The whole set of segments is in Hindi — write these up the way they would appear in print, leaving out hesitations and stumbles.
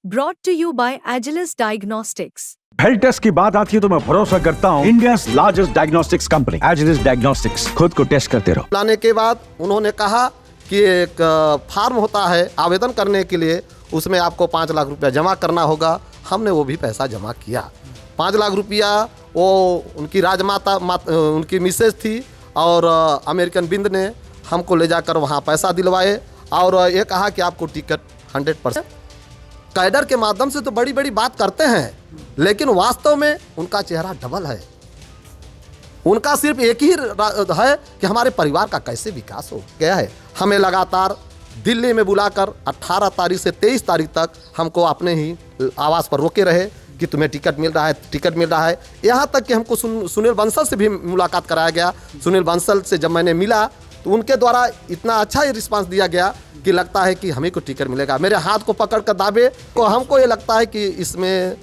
Brought to you by Agilus Diagnostics. Health test की बात आती है तो मैं भरोसा करता हूँ India largest diagnostics company Agilus Diagnostics. खुद को टेस्ट करते रहो। लाने के बाद उन्होंने कहा कि एक फार्म होता है आवेदन करने के लिए, उसमें आपको 5 लाख रुपया जमा करना होगा। हमने वो भी पैसा जमा किया। 5 लाख रुपया वो उनकी राजमाता उनकी मिसेज थी और अमेरिकन बिंद ने हमको ले जाकर वहाँ पैसा दिलवाए और ये कहा कि आपको टिकट 100%। कैडर के माध्यम से तो बड़ी बड़ी बात करते हैं, लेकिन वास्तव में उनका चेहरा डबल है। उनका सिर्फ एक ही है कि हमारे परिवार का कैसे विकास हो गया है। हमें लगातार दिल्ली में बुलाकर 18 तारीख से 23 तारीख तक हमको अपने ही आवास पर रोके रहे कि तुम्हें टिकट मिल रहा है, टिकट मिल रहा है। यहाँ तक कि हमको सुनील बंसल से भी मुलाकात कराया गया। सुनील बंसल से जब मैंने मिला तो उनके द्वारा इतना अच्छा ही रिस्पांस दिया गया कि लगता है कि हमें को टिकट मिलेगा। मेरे हाथ को पकड़ कर दाबे तो हमको ये लगता है कि इसमें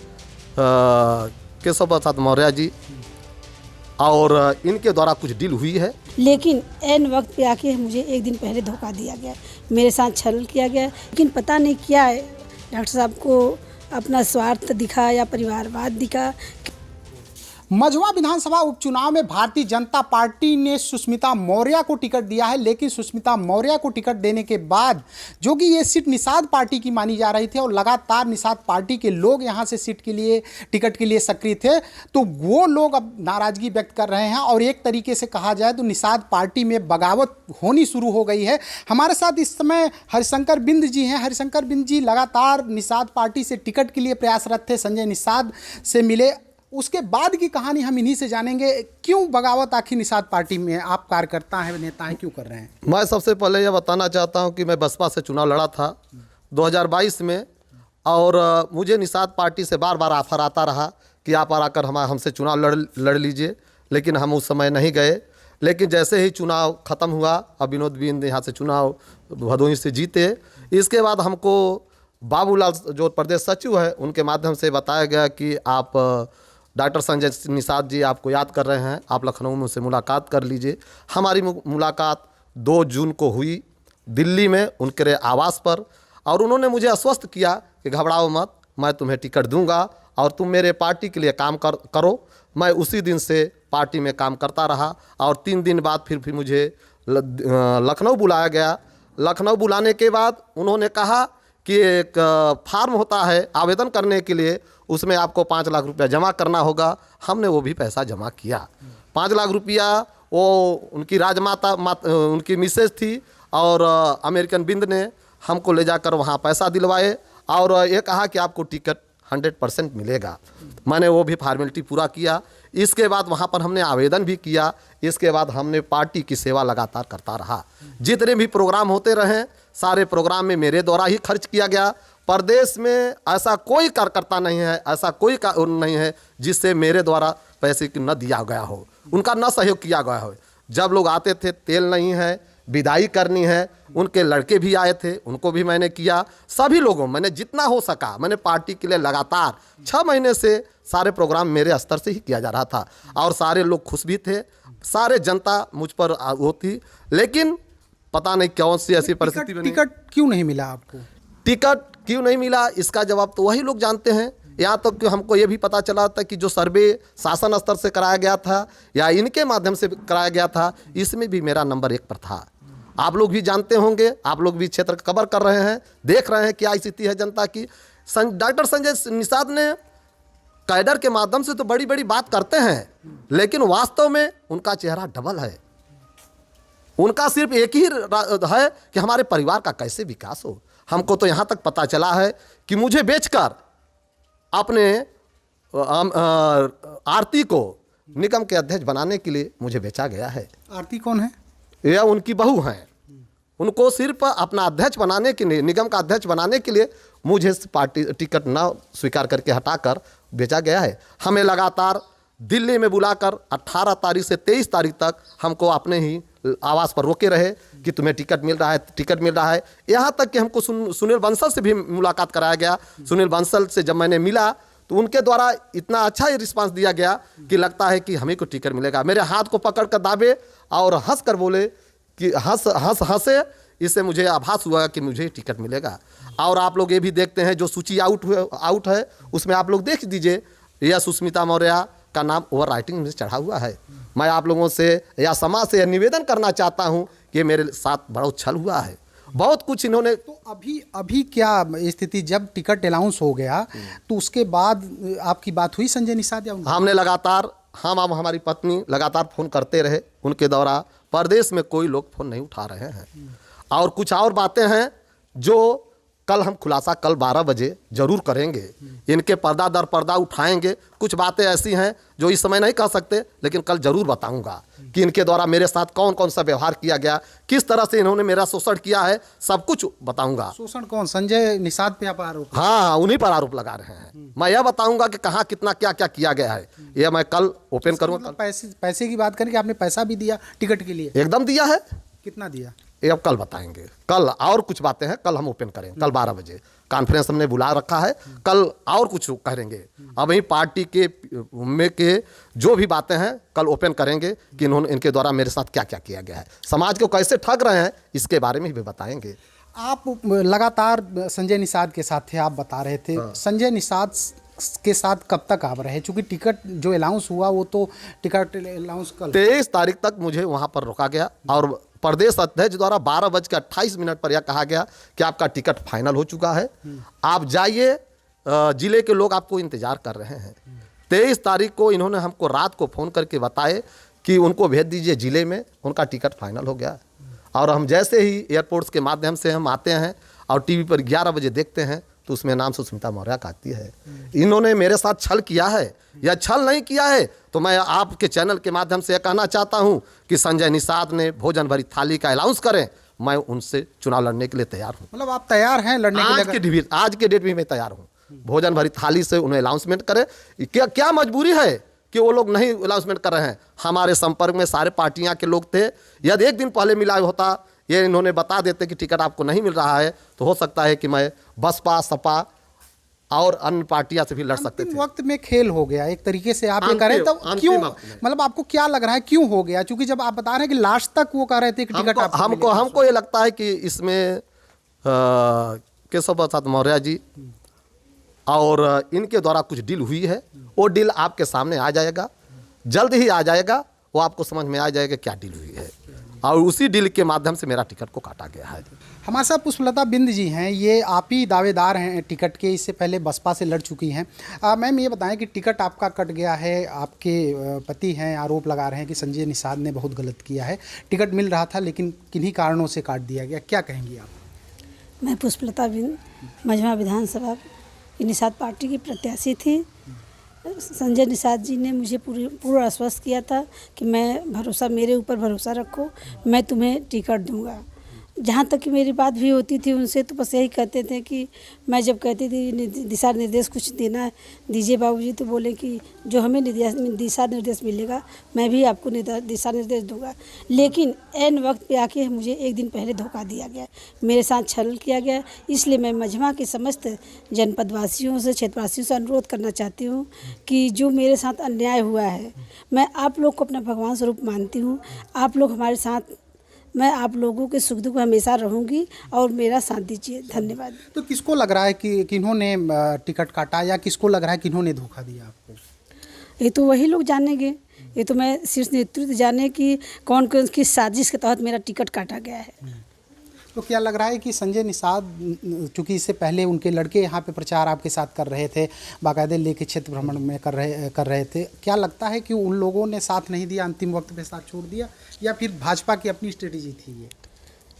केशव प्रसाद मौर्य जी और इनके द्वारा कुछ डील हुई है। लेकिन एन वक्त पे आके मुझे एक दिन पहले धोखा दिया गया, मेरे साथ छल किया गया। लेकिन पता नहीं क्या है, डॉक्टर साहब को अपना स्वार्थ दिखा या परिवारवाद दिखा। मझवा विधानसभा उपचुनाव में भारतीय जनता पार्टी ने सुष्मिता मौर्य को टिकट दिया है, लेकिन सुष्मिता मौर्य को टिकट देने के बाद जो कि ये सीट निषाद पार्टी की मानी जा रही थी और लगातार निषाद पार्टी के लोग यहाँ से सीट के लिए टिकट के लिए सक्रिय थे, तो वो लोग अब नाराजगी व्यक्त कर रहे हैं और एक तरीके से कहा जाए तो निषाद पार्टी में बगावत होनी शुरू हो गई है। हमारे साथ इस समय हरिशंकर बिंद जी हैं। हरिशंकर बिंद जी लगातार निषाद पार्टी से टिकट के लिए प्रयासरत थे, संजय निषाद से मिले, उसके बाद की कहानी हम इन्हीं से जानेंगे। क्यों बगावत आखिर निषाद पार्टी में, आप कार्यकर्ता हैं, नेता हैं, क्यों कर रहे हैं? मैं सबसे पहले यह बताना चाहता हूं कि मैं बसपा से चुनाव लड़ा था 2022 में और मुझे निषाद पार्टी से बार बार ऑफर आता रहा कि आप आकर हमसे चुनाव लड़ लीजिए, लेकिन हम उस समय नहीं गए। लेकिन जैसे ही चुनाव ख़त्म हुआ, अब विनोद बिंद यहाँ से चुनाव भदोही से जीते, इसके बाद हमको बाबूलाल जो प्रदेश सचिव है उनके माध्यम से बताया गया कि आप डॉक्टर संजय निषाद जी आपको याद कर रहे हैं, आप लखनऊ में उनसे मुलाकात कर लीजिए। हमारी मुलाकात 2 जून को हुई दिल्ली में उनके आवास पर और उन्होंने मुझे आश्वस्त किया कि घबराओ मत, मैं तुम्हें टिकट दूंगा और तुम मेरे पार्टी के लिए काम करो। मैं उसी दिन से पार्टी में काम करता रहा और 3 दिन बाद फिर मुझे लखनऊ बुलाया गया। लखनऊ बुलाने के बाद उन्होंने कहा कि एक फार्म होता है आवेदन करने के लिए, उसमें आपको 5 लाख रुपया जमा करना होगा। हमने वो भी पैसा जमा किया। 5 लाख रुपया वो उनकी राजमाता उनकी मिसेज थी और अमेरिकन बिंद ने हमको ले जाकर वहाँ पैसा दिलवाए और ये कहा कि आपको टिकट 100% मिलेगा। मैंने वो भी फॉर्मेलिटी पूरा किया। इसके बाद वहाँ पर हमने आवेदन भी किया। इसके बाद हमने पार्टी की सेवा लगातार करता रहा। जितने भी प्रोग्राम होते रहे सारे प्रोग्राम में मेरे द्वारा ही खर्च किया गया। प्रदेश में ऐसा कोई कार्यकर्ता नहीं है, ऐसा कोई नहीं है जिससे मेरे द्वारा पैसे न दिया गया हो, उनका न सहयोग किया गया हो। जब लोग आते थे, तेल नहीं है, विदाई करनी है, उनके लड़के भी आए थे, उनको भी मैंने किया। सभी लोगों मैंने जितना हो सका मैंने पार्टी के लिए लगातार 6 महीने से सारे प्रोग्राम मेरे स्तर से ही किया जा रहा था और सारे लोग खुश भी थे, सारे जनता मुझ पर वो थी। लेकिन पता नहीं कौन सी ऐसी परिस्थिति बनी। टिकट क्यों नहीं मिला आपको? टिकट क्यों नहीं मिला इसका जवाब तो वही लोग जानते हैं। यहाँ तक कि हमको ये भी पता चला था कि जो सर्वे शासन स्तर से कराया गया था या इनके माध्यम से कराया गया था, इसमें भी मेरा नंबर 1 पर था। आप लोग भी जानते होंगे, आप लोग भी क्षेत्र कवर कर रहे हैं, देख रहे हैं क्या स्थिति है जनता की। डॉक्टर संजय निषाद ने कैडर के माध्यम से तो बड़ी बड़ी बात करते हैं, लेकिन वास्तव में उनका चेहरा डबल है। उनका सिर्फ एक ही है कि हमारे परिवार का कैसे विकास हो। हमको तो यहाँ तक पता चला है कि मुझे बेचकर अपने आरती को निगम के अध्यक्ष बनाने के लिए मुझे बेचा गया है। आरती कौन है? यह उनकी बहू हैं। उनको सिर्फ अपना अध्यक्ष बनाने के लिए, निगम का अध्यक्ष बनाने के लिए मुझे पार्टी टिकट न स्वीकार करके हटाकर बेचा गया है। हमें लगातार दिल्ली में बुलाकर 18 तारीख से 23 तारीख तक हमको अपने ही आवास पर रोके रहे कि तुम्हें टिकट मिल रहा है, टिकट मिल रहा है। यहाँ तक कि हमको सुनील बंसल से भी मुलाकात कराया गया। सुनील बंसल से जब मैंने मिला तो उनके द्वारा इतना अच्छा ही रिस्पांस दिया गया कि लगता है कि हमें को टिकट मिलेगा। मेरे हाथ को पकड़ कर दाबे और हंस कर बोले कि हंसे इससे मुझे आभास हुआ कि मुझे टिकट मिलेगा। और आप लोग ये भी देखते हैं जो सूची आउट है उसमें आप लोग देख दीजिए, यह सुष्मिता मौर्य का नाम ओवर राइटिंग में चढ़ा हुआ है। मैं आप लोगों से या समाज से निवेदन करना चाहता हूं कि मेरे साथ बड़ा छल हुआ है, बहुत कुछ इन्होंने। तो अभी क्या स्थिति, जब टिकट अनाउंस हो गया तो उसके बाद आपकी बात हुई संजय निषाद या हमने लगातार हमारी पत्नी लगातार फ़ोन करते रहे उनके द्वारा, प्रदेश में कोई लोग फ़ोन नहीं उठा रहे हैं। और कुछ और बातें हैं जो कल हम खुलासा कल 12 बजे ज़रूर करेंगे, इनके पर्दा दर पर्दा उठाएंगे। कुछ बातें ऐसी हैं जो इस समय नहीं कह सकते, लेकिन कल ज़रूर बताऊंगा कि इनके द्वारा मेरे साथ कौन कौन सा व्यवहार किया गया, किस तरह से इन्होंने मेरा शोषण किया है, सब कुछ बताऊंगा। शोषण कौन, संजय निषाद पे आप आरोप? हाँ, उन्हीं पर आरोप लगा रहे हैं। मैं यह बताऊंगा कि कहाँ कितना क्या क्या किया गया है, यह मैं कल ओपन करूँगा। पैसे की बात करें कि आपने पैसा भी दिया टिकट के लिए? एकदम दिया है। कितना दिया ये अब कल बताएंगे। कल और कुछ बातें हैं, कल हम ओपन करेंगे। कल 12 बजे कॉन्फ्रेंस हमने बुला रखा है, कल और कुछ करेंगे। अब यही पार्टी के में के जो भी बातें हैं कल ओपन करेंगे कि इनके द्वारा मेरे साथ क्या क्या किया गया है, समाज को कैसे ठग रहे हैं, इसके बारे में भी बताएंगे। आप लगातार संजय निषाद के साथ थे, आप बता रहे थे। संजय निषाद के साथ कब तक आप रहे? चूंकि टिकट जो अनाउंस हुआ वो तो टिकट अनाउंस कल 23 तारीख तक मुझे वहां पर रोका गया और प्रदेश अध्यक्ष द्वारा 12:28 पर यह कहा गया कि आपका टिकट फाइनल हो चुका है, आप जाइए, जिले के लोग आपको इंतजार कर रहे हैं। 23 तारीख को इन्होंने हमको रात को फ़ोन करके बताए कि उनको भेज दीजिए जिले में, उनका टिकट फाइनल हो गया। और हम जैसे ही एयरपोर्ट्स के माध्यम से हम आते हैं और टीवी पर 11 बजे देखते हैं तो उसमें नाम सुष्मिता मौर्य का आती है। इन्होंने मेरे साथ छल किया है या छल नहीं किया है तो मैं आपके चैनल के माध्यम से यह कहना चाहता हूं कि संजय निषाद ने भोजन भरी थाली का अनाउंस करें, मैं उनसे चुनाव लड़ने के लिए तैयार हूं। मतलब आप तैयार हैं लड़ने के लिए? आज के डेट में मैं तैयार हूं। भोजन भरी थाली से उन्हें अनाउंसमेंट करें। क्या मजबूरी है कि वो लोग नहीं अनाउंसमेंट कर रहे हैं? हमारे संपर्क में सारे पार्टियां के लोग थे, यदि एक दिन पहले मिला होता, ये इन्होंने बता देते कि टिकट आपको नहीं मिल रहा है, तो हो सकता है कि मैं बसपा सपा और अन्य पार्टियां से भी लड़ सकते थे। वक्त में खेल हो गया एक तरीके से, आप ये कह रहे हैं। तो क्यों, मतलब आपको क्या लग रहा है क्यों हो गया? क्योंकि जब आप बता रहे हैं कि लास्ट तक वो कह रहे थे कि टिकट हमको ये लगता है कि इसमें केशव प्रसाद मौर्य जी और इनके द्वारा कुछ डील हुई है। वो डील आपके सामने आ जाएगा, जल्द ही आ जाएगा, वो आपको समझ में आ जाएगा क्या डील हुई है, और उसी डील के माध्यम से मेरा टिकट को काटा गया है। हमारे साथ पुष्पलता बिंद जी हैं, ये आप ही दावेदार हैं टिकट के, इससे पहले बसपा से लड़ चुकी हैं। मैम ये बताएं कि टिकट आपका कट गया है, आपके पति हैं आरोप लगा रहे हैं कि संजय निषाद ने बहुत गलत किया है, टिकट मिल रहा था लेकिन किन्हीं कारणों से काट दिया गया, क्या कहेंगी आप? मैं पुष्पलता बिंद मझवा विधानसभा की निषाद पार्टी की प्रत्याशी थी। संजय निषाद जी ने मुझे पूरा आश्वस्त किया था कि मेरे ऊपर भरोसा रखो, मैं तुम्हें टिकट दूंगा। जहाँ तक कि मेरी बात भी होती थी उनसे तो बस यही कहते थे कि मैं जब कहती थी दिशा निर्देश कुछ देना दीजिए बाबूजी, तो बोले कि जो हमें दिशा निर्देश मिलेगा मैं भी आपको दिशा निर्देश दूंगा। लेकिन ऐन वक्त पे आके मुझे एक दिन पहले धोखा दिया गया, मेरे साथ छल किया गया। इसलिए मैं मझवा के समस्त जनपदवासियों से, क्षेत्रवासियों से अनुरोध करना चाहती हूँ कि जो मेरे साथ अन्याय हुआ है, मैं आप लोग को अपना भगवान स्वरूप मानती हूँ, आप लोग हमारे साथ, मैं आप लोगों के सुख दुख में हमेशा रहूंगी और मेरा साथ दीजिए। धन्यवाद। तो किसको लग रहा है कि किन्होंने टिकट काटा, या किसको लग रहा है कि इन्होंने धोखा दिया आपको? ये तो वही लोग जानेंगे, ये तो मैं शीर्ष नेतृत्व जाने कि कौन कौन किस साजिश के तहत मेरा टिकट काटा गया है। तो क्या लग रहा है कि संजय निषाद, चूँकि इससे पहले उनके लड़के यहाँ पे प्रचार आपके साथ कर रहे थे, बाकायदे लेके क्षेत्र भ्रमण में कर रहे थे, क्या लगता है कि उन लोगों ने साथ नहीं दिया, अंतिम वक्त पे साथ छोड़ दिया, या फिर भाजपा की अपनी स्ट्रेटेजी थी ये?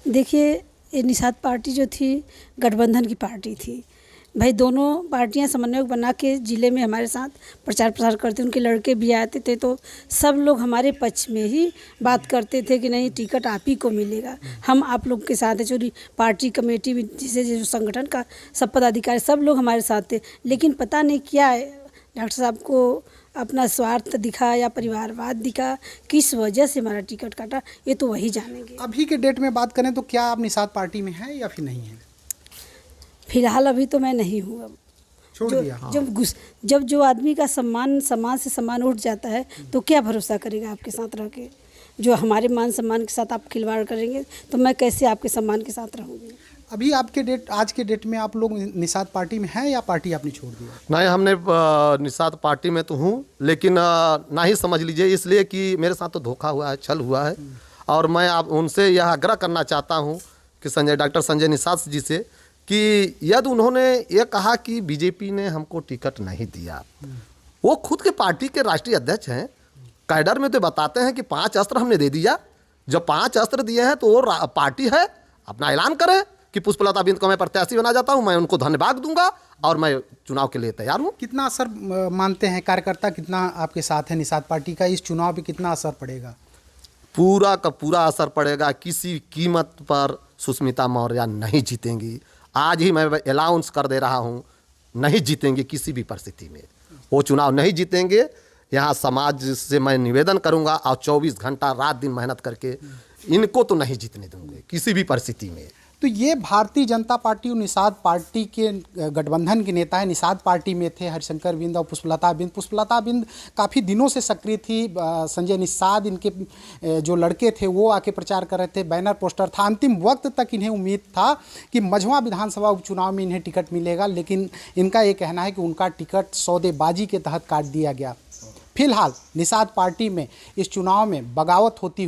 देखिए, ये निषाद पार्टी जो थी गठबंधन की पार्टी थी भाई। दोनों पार्टियां समन्वय बना के ज़िले में हमारे साथ प्रचार प्रसार करते, उनके लड़के भी आते थे, तो सब लोग हमारे पक्ष में ही बात करते थे कि नहीं टिकट आप ही को मिलेगा, हम आप लोग के साथ है। जो पार्टी कमेटी में जिसे जो संगठन का सब पदाधिकारी सब लोग हमारे साथ थे। लेकिन पता नहीं क्या है, डॉक्टर साहब को अपना स्वार्थ दिखा या परिवारवाद दिखा, किस वजह से हमारा टिकट काटा, ये तो वही जानेंगे। अभी के डेट में बात करें तो क्या आप निषाद पार्टी में हैं या फिर नहीं हैं? फिलहाल अभी तो मैं नहीं हूँ। अब छोड़ दिया। जब जो आदमी का सम्मान समाज से सम्मान उठ जाता है तो क्या भरोसा करेगा आपके साथ रह के। जो हमारे मान सम्मान के साथ आप खिलवाड़ करेंगे तो मैं कैसे आपके सम्मान के साथ रहूँगी। अभी आज के डेट में आप लोग निषाद पार्टी में हैं या पार्टी आपने छोड़ दिया? नहीं, हमने निषाद पार्टी में तो हूँ, लेकिन ना ही समझ लीजिए, इसलिए कि मेरे साथ तो धोखा हुआ है, छल हुआ है। और मैं आप उनसे यह आग्रह करना चाहता हूँ कि डॉक्टर संजय निषाद जी से कि यदि उन्होंने ये कहा कि बीजेपी ने हमको टिकट नहीं दिया, वो खुद के पार्टी के राष्ट्रीय अध्यक्ष हैं, कैडर में तो बताते हैं कि 5 अस्त्र हमने दे दिया। जब 5 अस्त्र दिए हैं तो वो पार्टी है, अपना ऐलान करें कि पुष्पलता बिंद को मैं प्रत्याशी बना जाता हूं, मैं उनको धन्यवाद दूंगा और मैं चुनाव के लिए तैयार हूं। कितना असर मानते हैं कार्यकर्ता, कितना आपके साथ है निषाद पार्टी का, इस चुनाव पे कितना असर पड़ेगा? पूरा का पूरा असर पड़ेगा। किसी कीमत पर सुष्मिता मौर्य नहीं जीतेंगी। आज ही मैं अनाउंस कर दे रहा हूं, नहीं जीतेंगे किसी भी परिस्थिति में, वो चुनाव नहीं जीतेंगे। यहाँ समाज से मैं निवेदन करूंगा और 24 घंटा रात दिन मेहनत करके इनको तो नहीं जीतने दूंगे किसी भी परिस्थिति में। तो ये भारतीय जनता पार्टी और निषाद पार्टी के गठबंधन के नेता है। निषाद पार्टी में थे हरिशंकर बिंद और पुष्पलता बिंद। पुष्पलता बिंद काफ़ी दिनों से सक्रिय थी। संजय निषाद इनके जो लड़के थे वो आके प्रचार कर रहे थे, बैनर पोस्टर था। अंतिम वक्त तक इन्हें उम्मीद था कि मझवा विधानसभा उपचुनाव में इन्हें टिकट मिलेगा, लेकिन इनका ये कहना है कि उनका टिकट सौदेबाजी के तहत काट दिया गया। फिलहाल निषाद पार्टी में इस चुनाव में बगावत होती